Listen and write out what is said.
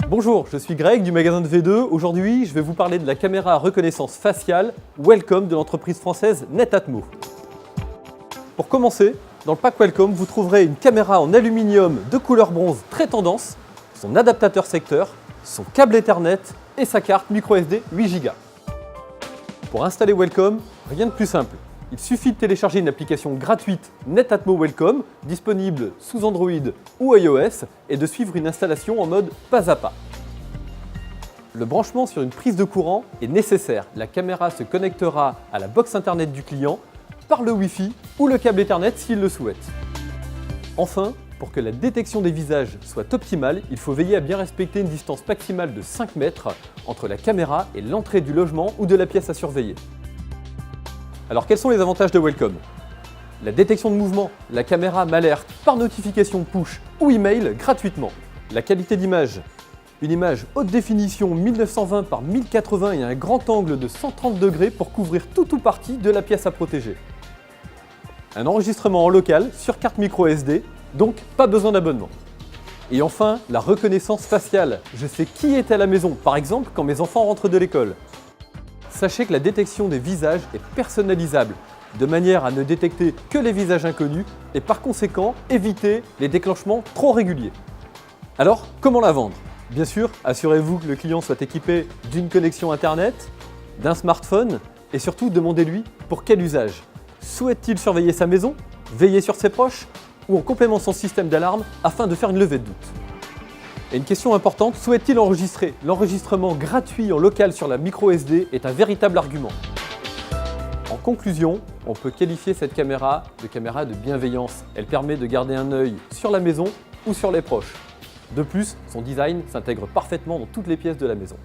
Bonjour, je suis Greg du magasin de V2. Aujourd'hui, je vais vous parler de la caméra à reconnaissance faciale Welcome de l'entreprise française Netatmo. Pour commencer, dans le pack Welcome, vous trouverez une caméra en aluminium de couleur bronze très tendance, son adaptateur secteur, son câble Ethernet et sa carte microSD 8 Go. Pour installer Welcome, rien de plus simple. Il suffit de télécharger une application gratuite Netatmo Welcome, disponible sous Android ou iOS, et de suivre une installation en mode pas à pas. Le branchement sur une prise de courant est nécessaire. La caméra se connectera à la box internet du client par le Wi-Fi ou le câble Ethernet s'il le souhaite. Enfin, pour que la détection des visages soit optimale, il faut veiller à bien respecter une distance maximale de 5 mètres entre la caméra et l'entrée du logement ou de la pièce à surveiller. Alors quels sont les avantages de Welcome? La détection de mouvement, la caméra m'alerte par notification push ou email gratuitement. La qualité d'image, une image haute définition 1920 par 1080 et un grand angle de 130 degrés pour couvrir tout ou partie de la pièce à protéger. Un enregistrement en local sur carte microSD, donc pas besoin d'abonnement. Et enfin, la reconnaissance faciale. Je sais qui est à la maison, par exemple quand mes enfants rentrent de l'école. Sachez que la détection des visages est personnalisable, de manière à ne détecter que les visages inconnus et par conséquent éviter les déclenchements trop réguliers. Alors, comment la vendre? Bien sûr, assurez-vous que le client soit équipé d'une connexion Internet, d'un smartphone et surtout demandez-lui pour quel usage. Souhaite-t-il surveiller sa maison, veiller sur ses proches ou en complément son système d'alarme afin de faire une levée de doute? Et une question importante, souhaite-t-il enregistrer? L'enregistrement gratuit en local sur la microSD est un véritable argument. En conclusion, on peut qualifier cette caméra de bienveillance. Elle permet de garder un œil sur la maison ou sur les proches. De plus, son design s'intègre parfaitement dans toutes les pièces de la maison.